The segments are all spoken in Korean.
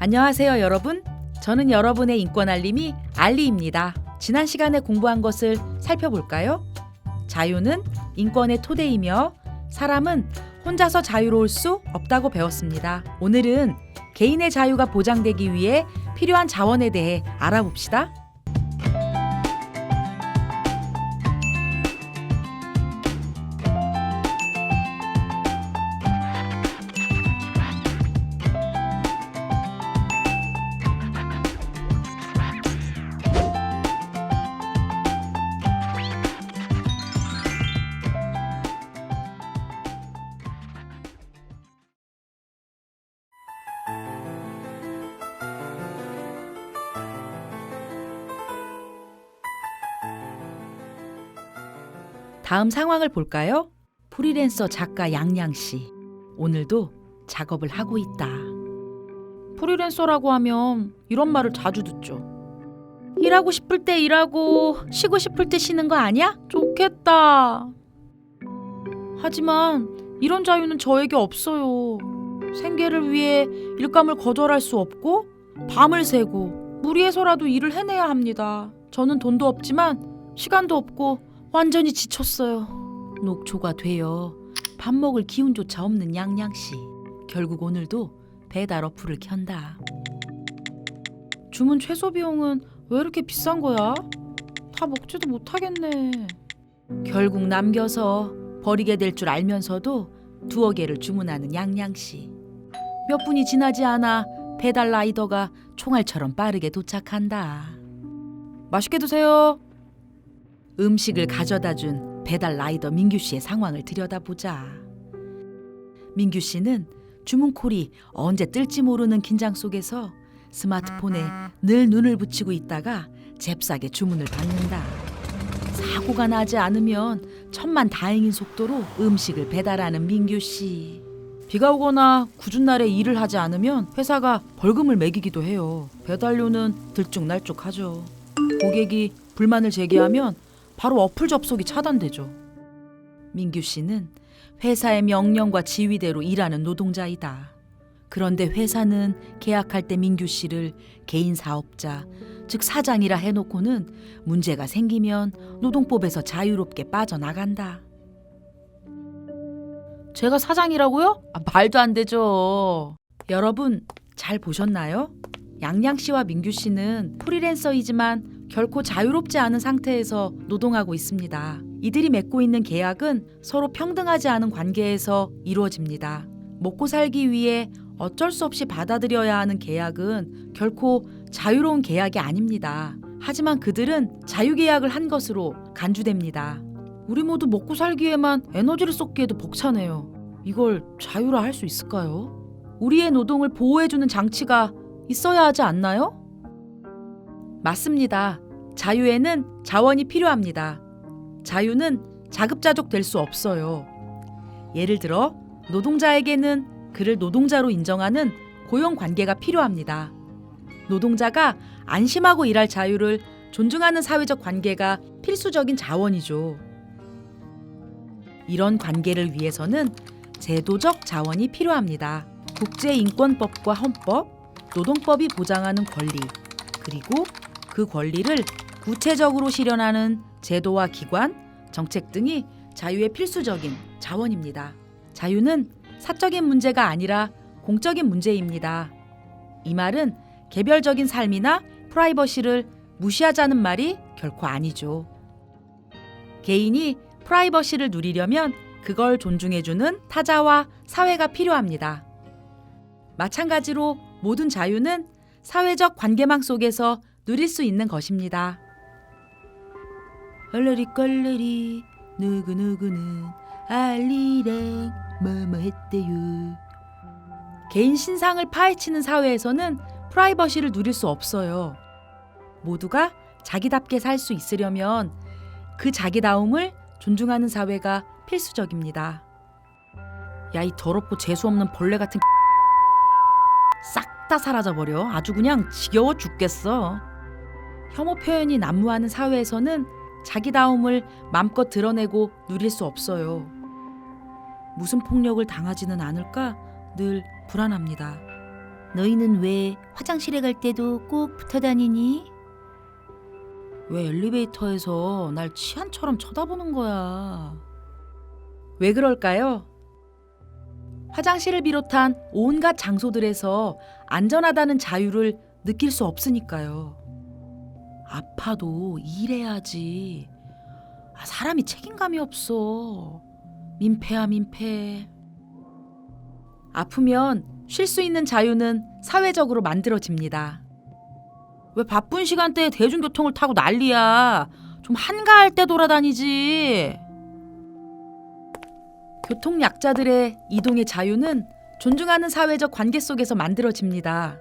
안녕하세요, 여러분. 저는 여러분의 인권 알림이 알리입니다. 지난 시간에 공부한 것을 살펴볼까요? 자유는 인권의 토대이며 사람은 혼자서 자유로울 수 없다고 배웠습니다. 오늘은 개인의 자유가 보장되기 위해 필요한 자원에 대해 알아봅시다. 다음 상황을 볼까요? 프리랜서 작가 양양씨. 오늘도 작업을 하고 있다. 프리랜서라고 하면 이런 말을 자주 듣죠. 일하고 싶을 때 일하고 쉬고 싶을 때 쉬는 거 아니야? 좋겠다. 하지만 이런 자유는 저에게 없어요. 생계를 위해 일감을 거절할 수 없고 밤을 새고 무리해서라도 일을 해내야 합니다. 저는 돈도 없지만 시간도 없고 완전히 지쳤어요. 녹초가 되어 밥 먹을 기운조차 없는 양양씨. 결국 오늘도 배달 어플을 켠다. 주문 최소 비용은 왜 이렇게 비싼 거야? 다 먹지도 못하겠네. 결국 남겨서 버리게 될 줄 알면서도 두어 개를 주문하는 양양씨. 몇 분이 지나지 않아 배달 라이더가 총알처럼 빠르게 도착한다. 맛있게 드세요. 음식을 가져다 준 배달 라이더 민규 씨의 상황을 들여다보자. 민규 씨는 주문콜이 언제 뜰지 모르는 긴장 속에서 스마트폰에 늘 눈을 붙이고 있다가 잽싸게 주문을 받는다. 사고가 나지 않으면 천만 다행인 속도로 음식을 배달하는 민규 씨. 비가 오거나 궂은 날에 일을 하지 않으면 회사가 벌금을 매기기도 해요. 배달료는 들쭉날쭉하죠. 고객이 불만을 제기하면 바로 어플 접속이 차단되죠. 민규 씨는 회사의 명령과 지휘대로 일하는 노동자이다. 그런데 회사는 계약할 때 민규 씨를 개인 사업자, 즉 사장이라 해놓고는 문제가 생기면 노동법에서 자유롭게 빠져나간다. 제가 사장이라고요? 말도 안 되죠. 여러분 잘 보셨나요? 양양 씨와 민규 씨는 프리랜서이지만 결코 자유롭지 않은 상태에서 노동하고 있습니다. 이들이 맺고 있는 계약은 서로 평등하지 않은 관계에서 이루어집니다. 먹고 살기 위해 어쩔 수 없이 받아들여야 하는 계약은 결코 자유로운 계약이 아닙니다. 하지만 그들은 자유계약을 한 것으로 간주됩니다. 우리 모두 먹고 살기에만 에너지를 쏟기에도 벅차네요. 이걸 자유라 할 수 있을까요? 우리의 노동을 보호해주는 장치가 있어야 하지 않나요? 맞습니다. 자유에는 자원이 필요합니다. 자유는 자급자족 될 수 없어요. 예를 들어 노동자에게는 그를 노동자로 인정하는 고용관계가 필요합니다. 노동자가 안심하고 일할 자유를 존중하는 사회적 관계가 필수적인 자원이죠. 이런 관계를 위해서는 제도적 자원이 필요합니다. 국제인권법과 헌법, 노동법이 보장하는 권리, 그리고 그 권리를 구체적으로 실현하는 제도와 기관, 정책 등이 자유의 필수적인 자원입니다. 자유는 사적인 문제가 아니라 공적인 문제입니다. 이 말은 개별적인 삶이나 프라이버시를 무시하자는 말이 결코 아니죠. 개인이 프라이버시를 누리려면 그걸 존중해주는 타자와 사회가 필요합니다. 마찬가지로 모든 자유는 사회적 관계망 속에서 누릴 수 있는 것입니다. 얼레리 껄레리 누구누구는 알리랑 뭐뭐 했대요. 개인 신상을 파헤치는 사회에서는 프라이버시를 누릴 수 없어요. 모두가 자기답게 살 수 있으려면 그 자기다움을 존중하는 사회가 필수적입니다. 야, 이 더럽고 재수없는 벌레 같은 싹 다 사라져버려. 아주 그냥 지겨워 죽겠어. 혐오 표현이 난무하는 사회에서는 자기다움을 맘껏 드러내고 누릴 수 없어요. 무슨 폭력을 당하지는 않을까 늘 불안합니다. 너희는 왜 화장실에 갈 때도 꼭 붙어 다니니? 왜 엘리베이터에서 날 치안처럼 쳐다보는 거야? 왜 그럴까요? 화장실을 비롯한 온갖 장소들에서 안전하다는 자유를 느낄 수 없으니까요. 아파도 일해야지. 사람이 책임감이 없어. 민폐야, 민폐. 아프면 쉴 수 있는 자유는 사회적으로 만들어집니다. 왜 바쁜 시간대에 대중교통을 타고 난리야? 좀 한가할 때 돌아다니지. 교통약자들의 이동의 자유는 존중하는 사회적 관계 속에서 만들어집니다.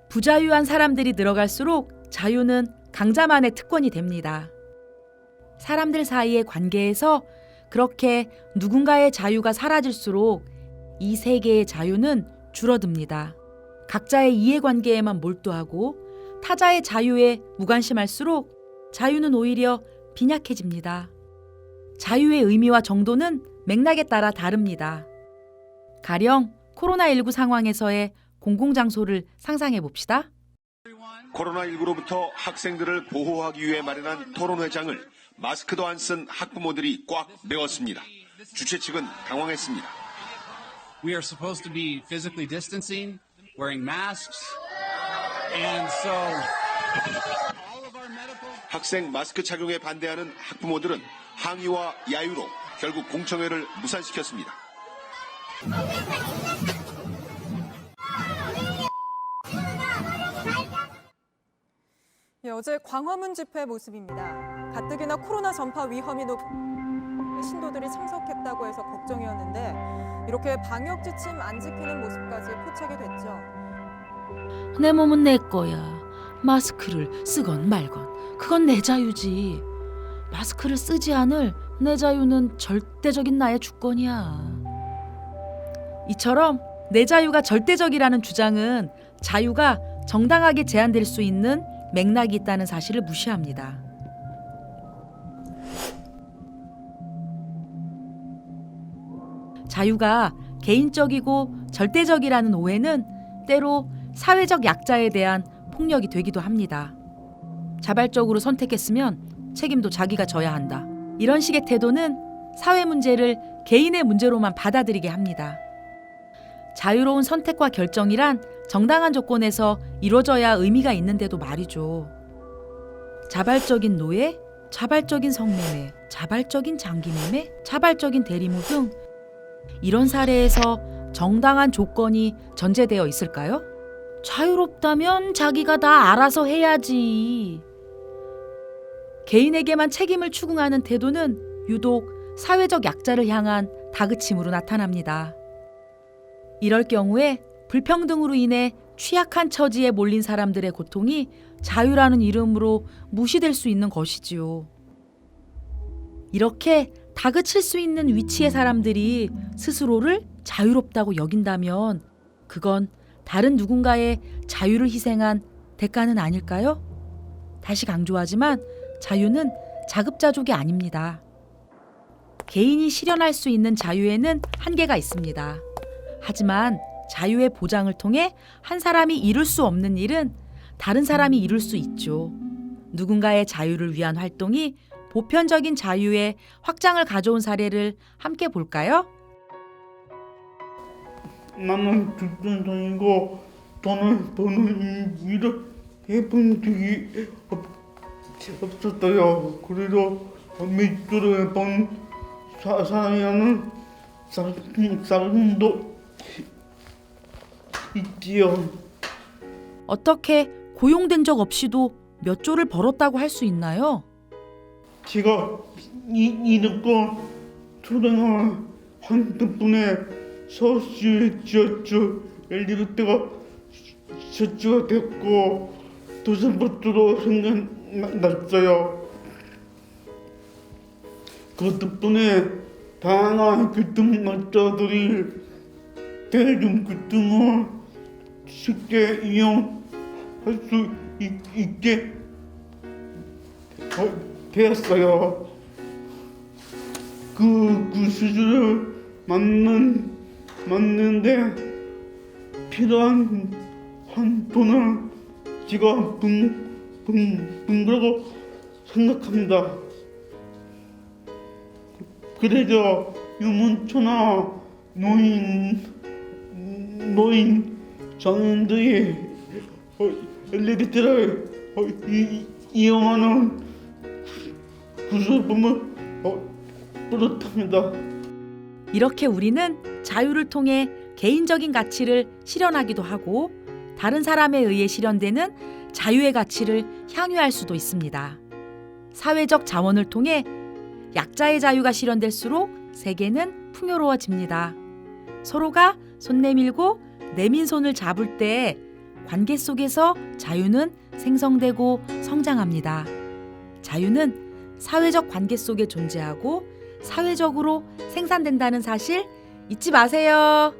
부자유한 사람들이 늘어갈수록 자유는 강자만의 특권이 됩니다. 사람들 사이의 관계에서 그렇게 누군가의 자유가 사라질수록 이 세계의 자유는 줄어듭니다. 각자의 이해관계에만 몰두하고 타자의 자유에 무관심할수록 자유는 오히려 빈약해집니다. 자유의 의미와 정도는 맥락에 따라 다릅니다. 가령 코로나19 상황에서의 공공장소를 상상해 봅시다. 코로나19로부터 학생들을 보호하기 위해 마련한 토론회장을 마스크도 안 쓴 학부모들이 꽉 메웠습니다. 주최 측은 당황했습니다. We are supposed to be physically distancing, wearing masks, and so all of our medical... 학생 마스크 착용에 반대하는 학부모들은 항의와 야유로 결국 공청회를 무산시켰습니다. 어제 광화문 집회 모습입니다. 가뜩이나 코로나 전파 위험이 높은 신도들이 참석했다고 해서 걱정이었는데 이렇게 방역 지침 안 지키는 모습까지 포착이 됐죠. 내 몸은 내 거야. 마스크를 쓰건 말건 그건 내 자유지. 마스크를 쓰지 않을 내 자유는 절대적인 나의 주권이야. 이처럼 내 자유가 절대적이라는 주장은 자유가 정당하게 제한될 수 있는 맥락이 있다는 사실을 무시합니다. 자유가 개인적이고 절대적이라는 오해는 때로 사회적 약자에 대한 폭력이 되기도 합니다. 자발적으로 선택했으면 책임도 자기가 져야 한다. 이런 식의 태도는 사회 문제를 개인의 문제로만 받아들이게 합니다. 자유로운 선택과 결정이란 정당한 조건에서 이루어져야 의미가 있는데도 말이죠. 자발적인 노예, 자발적인 성매매, 자발적인 장기매매, 자발적인 대리모 등 이런 사례에서 정당한 조건이 전제되어 있을까요? 자유롭다면 자기가 다 알아서 해야지. 개인에게만 책임을 추궁하는 태도는 유독 사회적 약자를 향한 다그침으로 나타납니다. 이럴 경우에 불평등으로 인해 취약한 처지에 몰린 사람들의 고통이 자유라는 이름으로 무시될 수 있는 것이지요. 이렇게 다그칠 수 있는 위치의 사람들이 스스로를 자유롭다고 여긴다면 그건 다른 누군가의 자유를 희생한 대가는 아닐까요? 다시 강조하지만 자유는 자급자족이 아닙니다. 개인이 실현할 수 있는 자유에는 한계가 있습니다. 하지만 자유의 보장을 통해 한 사람이 이룰 수 없는 일은 다른 사람이 이룰 수 있죠. 누군가의 자유를 위한 활동이 보편적인 자유의 확장을 가져온 사례를 함께 볼까요? 나는 직장인이고 돈을 버는 일을 해본 적이 없었어요. 그래도 밑줄을 본 사람이라는 사람도 있지요. 어떻게 고용된 적 없이도 몇 조를 벌었다고 할 수 있나요? 제가 이렇게 초등학교 한 덕분에 서울시 지하철 엘리베이터가 설치가 됐고 도선버스도 생겨났어요. 그 덕분에 다양한 교통약자들이 대중교통을 쉽게 이용할 수 있게 되었어요. 그 수준을 맞는데 필요한 한 돈을 제가 분 거라고 생각합니다. 그래서 유문초나 노인 장애인들이 엘리베이터를 이용하는 구조품을 뿌듯합니다. 이렇게 우리는 자유를 통해 개인적인 가치를 실현하기도 하고 다른 사람에 의해 실현되는 자유의 가치를 향유할 수도 있습니다. 사회적 자원을 통해 약자의 자유가 실현될수록 세계는 풍요로워집니다. 서로가 손 내밀고 내민 손을 잡을 때 관계 속에서 자유는 생성되고 성장합니다. 자유는 사회적 관계 속에 존재하고 사회적으로 생산된다는 사실 잊지 마세요.